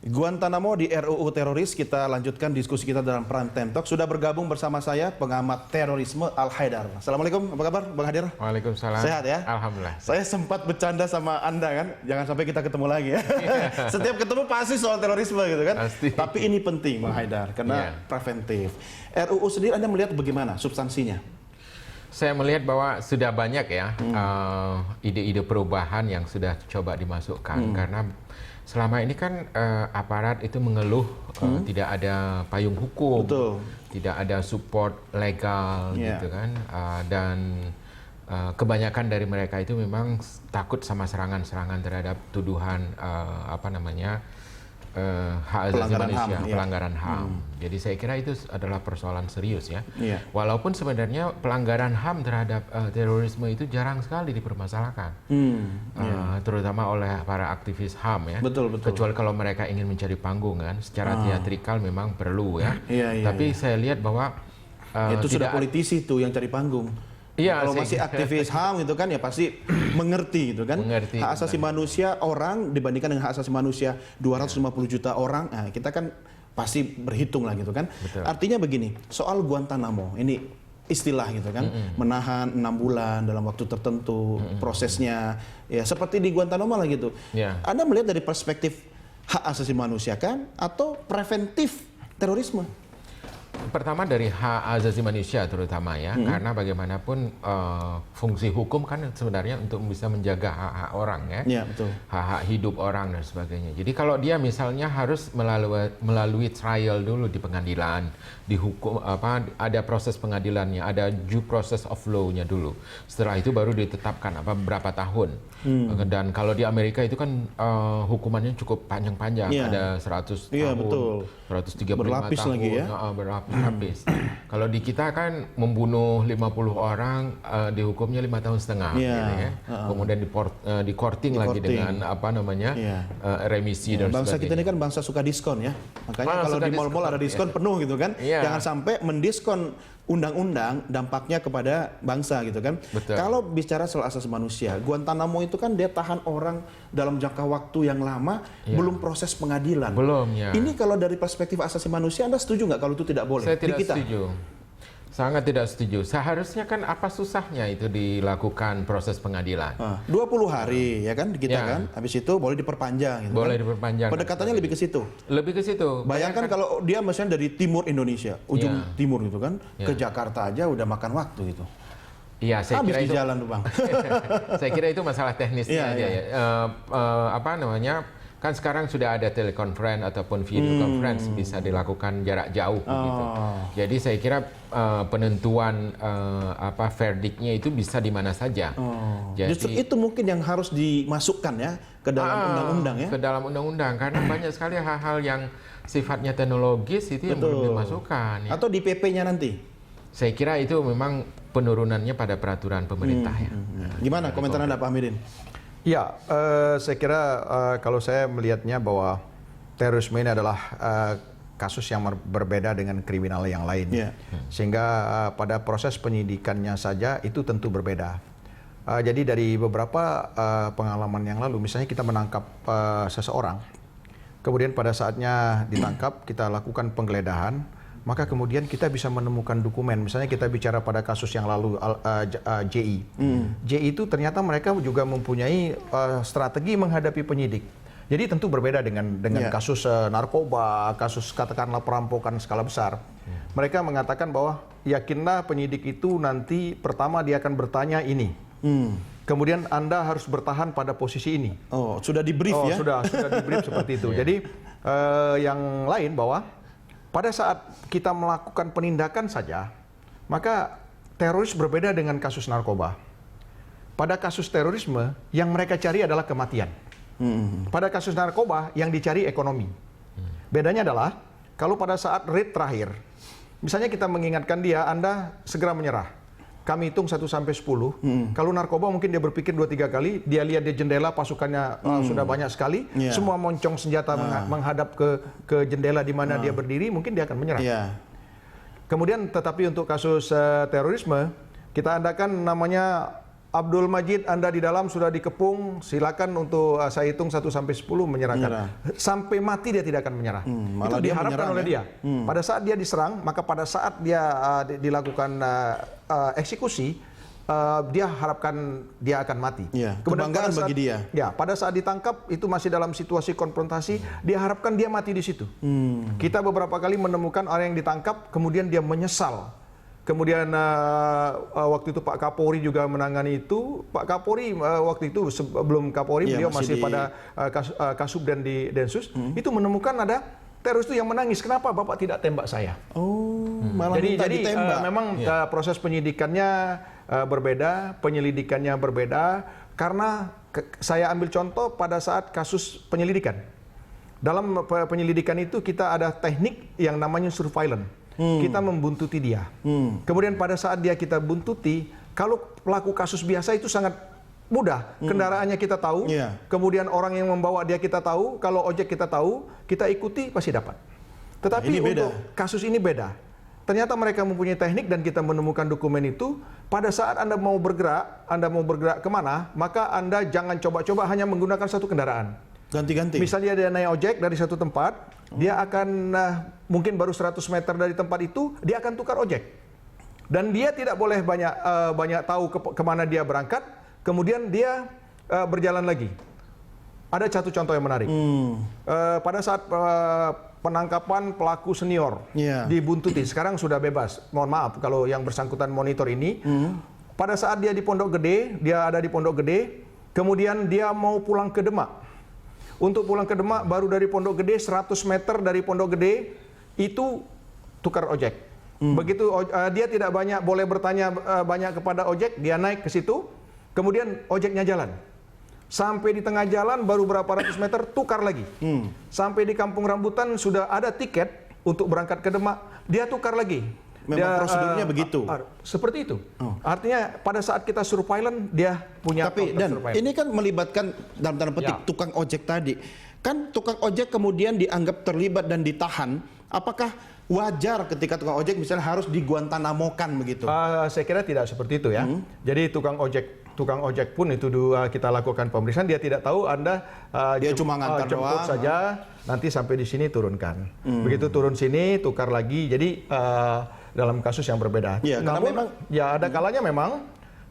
Guantanamo di RUU teroris, kita lanjutkan diskusi kita dalam Prime Time Talk. Sudah bergabung bersama saya pengamat terorisme Al Haidar. Assalamualaikum, apa kabar Bang Haidar? Waalaikumsalam. Sehat ya? Alhamdulillah. Saya sempat bercanda sama Anda kan, jangan sampai kita ketemu lagi ya. Setiap ketemu pasti soal terorisme gitu kan. Pasti. Tapi ini penting Bang Haidar, karena preventif. RUU sendiri Anda melihat bagaimana substansinya? Saya melihat bahwa sudah banyak ya ide-ide perubahan yang sudah coba dimasukkan karena selama ini kan aparat itu mengeluh tidak ada payung hukum, Betul. tidak ada support legal gitu kan, dan kebanyakan dari mereka itu memang takut sama serangan-serangan terhadap tuduhan hak asasi manusia, pelanggaran HAM. Jadi saya kira itu adalah persoalan serius ya. Walaupun sebenarnya pelanggaran HAM terhadap terorisme itu jarang sekali dipermasalahkan, terutama oleh para aktivis HAM ya. Betul. Kecuali kalau mereka ingin mencari panggung kan, secara teatrikal memang perlu ya. Tapi saya lihat bahwa itu sudah politisi tuh yang cari panggung. Iya, kalau masih aktivis HAM gitu kan ya pasti mengerti gitu kan. Hak asasi manusia orang dibandingkan dengan hak asasi manusia 250 juta orang, nah kita kan pasti berhitung lah gitu kan. Betul. Artinya begini, soal Guantanamo ini istilah gitu kan, menahan 6 bulan dalam waktu tertentu, prosesnya ya seperti di Guantanamo lah gitu. Anda melihat dari perspektif hak asasi manusia kan atau preventif terorisme? Pertama dari hak asasi manusia terutama ya, karena bagaimanapun fungsi hukum kan sebenarnya untuk bisa menjaga hak-hak orang ya, betul. Hak-hak hidup orang dan sebagainya. Jadi kalau dia misalnya harus melalui trial dulu di pengadilan, dihukum ada proses pengadilannya, ada due process of law-nya dulu. Setelah itu baru ditetapkan berapa tahun. Dan kalau di Amerika itu kan hukumannya cukup panjang-panjang, ada 100 tahun, betul. 135 berlapis tahun, lagi ya. Berlapis. Kalau di kita kan membunuh 50 orang dihukumnya 5 tahun setengah, gitu ya. Kemudian di courting lagi dengan remisi dan bangsa sebagainya. kita ini kan bangsa suka diskon ya, makanya kalau di mal-mal ada diskon penuh gitu kan. Jangan sampai mendiskon undang-undang dampaknya kepada bangsa gitu kan. Kalau bicara soal asasi manusia, Guantanamo itu kan dia tahan orang dalam jangka waktu yang lama, belum proses pengadilan. Belum ya. Ini kalau dari perspektif asasi manusia, Anda setuju nggak kalau itu tidak boleh? Saya tidak setuju. Sangat tidak setuju. Seharusnya kan apa susahnya itu dilakukan proses pengadilan? 20 hari ya kan kita kan. Habis itu boleh diperpanjang gitu. Boleh diperpanjang. Pendekatannya lebih ke situ. Lebih ke situ. Bayangkan kalau dia misalnya dari timur Indonesia, ujung timur gitu kan, ke Jakarta aja udah makan waktu gitu. Iya, saya kira itu jalan tuh Bang. Saya kira itu masalah teknisnya aja ya. Kan sekarang sudah ada telekonferensi ataupun video conference bisa dilakukan jarak jauh begitu. Jadi saya kira penentuan verdiknya itu bisa di mana saja. Jadi, justru itu mungkin yang harus dimasukkan ya ke dalam undang-undang ya. Ke dalam undang-undang karena banyak sekali hal-hal yang sifatnya teknologis itu yang belum dimasukkan. Ya. Atau di PP-nya nanti? Saya kira itu memang penurunannya pada peraturan pemerintah ya. Gimana komentar Anda Pak Amirin? Ya, saya kira kalau saya melihatnya bahwa terorisme ini adalah kasus yang berbeda dengan kriminal yang lain. Sehingga pada proses penyidikannya saja itu tentu berbeda. Jadi dari beberapa pengalaman yang lalu, misalnya kita menangkap seseorang, kemudian pada saatnya ditangkap kita lakukan penggeledahan, maka kemudian kita bisa menemukan dokumen. Misalnya kita bicara pada kasus yang lalu JI. JI itu ternyata mereka juga mempunyai strategi menghadapi penyidik. Jadi tentu berbeda dengan kasus narkoba, kasus katakanlah perampokan skala besar. Mereka mengatakan bahwa yakinlah penyidik itu nanti pertama dia akan bertanya ini. Kemudian Anda harus bertahan pada posisi ini. Sudah di brief ya? Sudah di brief seperti itu. Jadi yang lain bahwa pada saat kita melakukan penindakan saja, maka teroris berbeda dengan kasus narkoba. Pada kasus terorisme, yang mereka cari adalah kematian. Pada kasus narkoba, yang dicari ekonomi. Bedanya adalah, kalau pada saat raid terakhir, misalnya kita mengingatkan dia, Anda segera menyerah. Kami hitung 1 sampai 10. Kalau narkoba mungkin dia berpikir 2-3 kali, dia lihat di jendela pasukannya sudah banyak sekali, semua moncong senjata menghadap ke jendela di mana dia berdiri, mungkin dia akan menyerah. Kemudian tetapi untuk kasus terorisme, kita adakan namanya Abdul Majid, Anda di dalam sudah dikepung, silakan untuk saya hitung 1 sampai 10 menyerahkan. Sampai mati dia tidak akan menyerah. Itu diharapkan oleh dia. Pada saat dia diserang, maka pada saat dia dilakukan eksekusi, dia harapkan dia akan mati. Kebanggaan bagi dia. Ya, pada saat ditangkap itu masih dalam situasi konfrontasi, dia harapkan dia mati di situ. Kita beberapa kali menemukan orang yang ditangkap, kemudian dia menyesal. Kemudian waktu itu Pak Kapolri juga menangani itu. Pak Kapolri waktu itu sebelum Kapolri beliau masih pada Kasubdan di Densus, itu menemukan ada teroris itu yang menangis. Kenapa Bapak tidak tembak saya? Malah jadi memang proses penyidikannya berbeda, penyelidikannya berbeda, karena saya ambil contoh pada saat kasus penyelidikan. Dalam penyelidikan itu kita ada teknik yang namanya surveillance. Kita membuntuti dia. Kemudian pada saat kita buntuti, kalau pelaku kasus biasa itu sangat mudah. Kendaraannya kita tahu, kemudian orang yang membawa dia kita tahu, kalau ojek kita tahu, kita ikuti pasti dapat. Tetapi untuk kasus ini beda. Ternyata mereka mempunyai teknik dan kita menemukan dokumen itu. Pada saat Anda mau bergerak kemana, maka Anda jangan coba-coba hanya menggunakan satu kendaraan. Ganti-ganti. Misalnya dia naik ojek dari satu tempat, dia akan mungkin baru 100 meter dari tempat itu, dia akan tukar ojek. Dan dia tidak boleh banyak tahu kemana dia berangkat, kemudian dia berjalan lagi. Ada satu contoh yang menarik. Pada saat penangkapan pelaku senior dibuntuti, sekarang sudah bebas. Mohon maaf kalau yang bersangkutan monitor ini. Pada saat dia di Pondok Gede, dia ada di Pondok Gede, kemudian dia mau pulang ke Demak. Untuk pulang ke Demak, baru dari Pondok Gede, 100 meter dari Pondok Gede, itu tukar ojek. Begitu dia tidak boleh bertanya banyak kepada ojek, dia naik ke situ, kemudian ojeknya jalan. Sampai di tengah jalan, baru berapa ratus meter, tukar lagi. Sampai di Kampung Rambutan, sudah ada tiket untuk berangkat ke Demak, dia tukar lagi. Memang prosedurnya begitu. Seperti itu. Artinya pada saat kita surveillance dia punya. Tapi dan ini kan melibatkan dalam tanda petik tukang ojek tadi. Kan tukang ojek kemudian dianggap terlibat dan ditahan. Apakah wajar ketika tukang ojek misalnya harus diguantanamokan begitu? Saya kira tidak seperti itu ya. Jadi tukang ojek pun itu kita lakukan pemeriksaan, dia tidak tahu Anda dia cuma ngantar jemput doang saja, nanti sampai di sini turunkan. Begitu turun sini tukar lagi. Jadi dalam kasus yang berbeda. Namun ada kalanya memang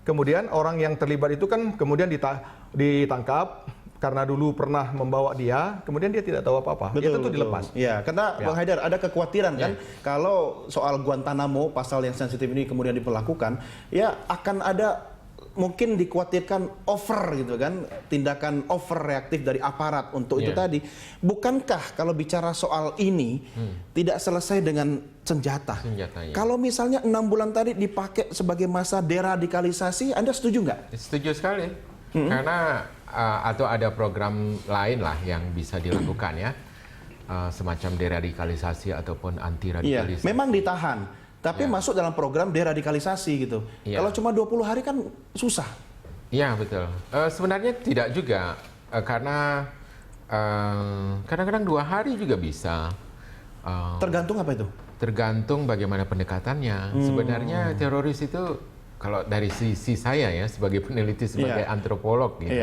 kemudian orang yang terlibat itu kan kemudian ditangkap karena dulu pernah membawa dia, kemudian dia tidak tahu apa-apa. Itu tuh dilepas. Ya, karena Bang Haidar ada kekhawatiran kan kalau soal Guantanamo, pasal yang sensitif ini kemudian diperlakukan, ya akan ada mungkin dikhawatirkan over gitu kan, tindakan overreaktif dari aparat untuk itu tadi. Bukankah kalau bicara soal ini tidak selesai dengan senjata? Kalau misalnya 6 bulan tadi dipakai sebagai masa deradikalisasi, Anda setuju nggak? Setuju sekali. Karena atau ada program lain lah yang bisa dilakukan ya, semacam deradikalisasi ataupun anti radikalisasi. Memang ditahan. Tapi masuk dalam program deradikalisasi gitu. Kalau cuma 20 hari kan susah. Iya betul. Sebenarnya tidak juga, karena kadang-kadang 2 hari juga bisa. Tergantung apa itu? Tergantung bagaimana pendekatannya. Sebenarnya teroris itu, kalau dari sisi saya ya sebagai peneliti, sebagai antropolog gitu,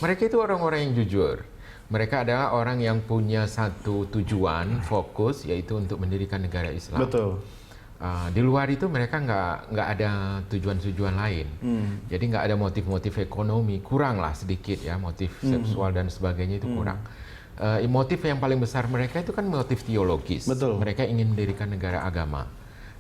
mereka itu orang-orang yang jujur. Mereka adalah orang yang punya satu tujuan, fokus, yaitu untuk mendirikan negara Islam. Betul. Di luar itu mereka nggak ada tujuan-tujuan lain. Jadi nggak ada motif-motif ekonomi, kurang lah sedikit ya, motif seksual dan sebagainya itu kurang. Motif yang paling besar mereka itu kan motif teologis. Betul. Mereka ingin mendirikan negara agama,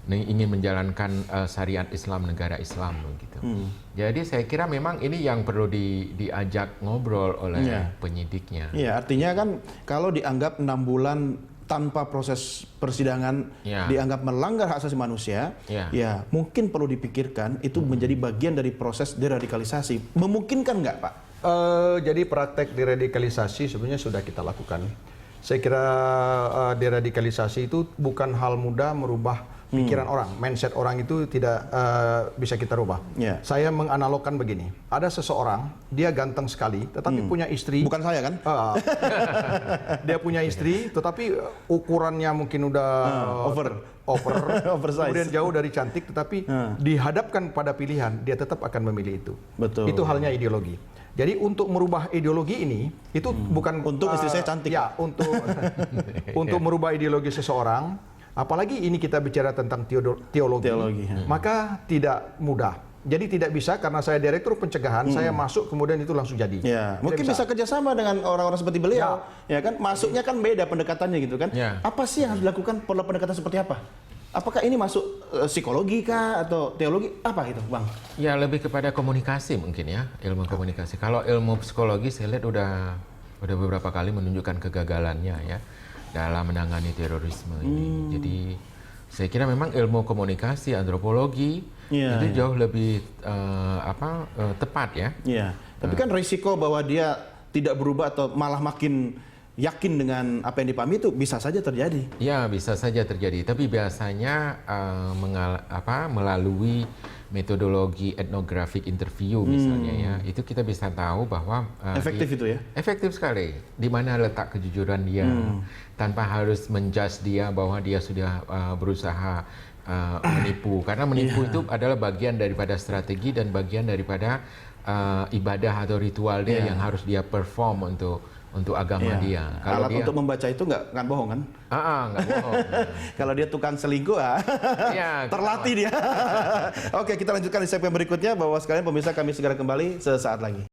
ingin menjalankan syariat Islam, negara Islam begitu. Jadi saya kira memang ini yang perlu diajak ngobrol oleh penyidiknya. Iya, artinya kan kalau dianggap 6 bulan tanpa proses persidangan dianggap melanggar hak asasi manusia, ya mungkin perlu dipikirkan itu menjadi bagian dari proses deradikalisasi. Memungkinkan nggak, Pak? Jadi praktek deradikalisasi sebenarnya sudah kita lakukan. Saya kira deradikalisasi itu bukan hal mudah, merubah pikiran orang, mindset orang itu tidak bisa kita rubah. Saya menganalogkan begini, ada seseorang, dia ganteng sekali, tetapi punya istri. Bukan saya kan? Dia punya istri, tetapi ukurannya mungkin udah oversize. Kemudian jauh dari cantik, tetapi dihadapkan pada pilihan, dia tetap akan memilih itu. Betul. Itu halnya ideologi. Jadi untuk merubah ideologi ini, itu bukan untuk istri saya cantik. Ya, untuk merubah ideologi seseorang, apalagi ini kita bicara tentang teologi. Maka tidak mudah. Jadi tidak bisa karena saya direktur pencegahan, saya masuk kemudian itu langsung jadi. Mungkin bisa kerjasama dengan orang-orang seperti beliau, ya kan? Masuknya kan beda pendekatannya gitu kan? Apa sih yang harus dilakukan? Perlu pendekatan seperti apa? Apakah ini masuk psikologi kah atau teologi apa gitu, Bang? Ya lebih kepada komunikasi mungkin ya, ilmu komunikasi. Kalau ilmu psikologi saya lihat udah beberapa kali menunjukkan kegagalannya ya dalam menangani terorisme ini. Jadi saya kira memang ilmu komunikasi, antropologi itu jauh lebih tepat ya. Tapi kan risiko bahwa dia tidak berubah atau malah makin yakin dengan apa yang dipahami itu bisa saja terjadi. Ya, bisa saja terjadi. Tapi biasanya melalui metodologi etnographic interview misalnya ya, itu kita bisa tahu bahwa efektif itu ya. Efektif sekali. Di mana letak kejujuran dia, tanpa harus menjudge dia bahwa dia sudah berusaha menipu. Karena menipu itu adalah bagian daripada strategi dan bagian daripada ibadah atau ritual dia yang harus dia perform untuk agama dia. Kalau alat untuk membaca itu nggak bohong kan? Nggak bohong. Kalau dia tukang selingkuh, terlatih dia. Oke, kita lanjutkan di segmen berikutnya. Bahwa sekalian pemirsa, kami segera kembali sesaat lagi.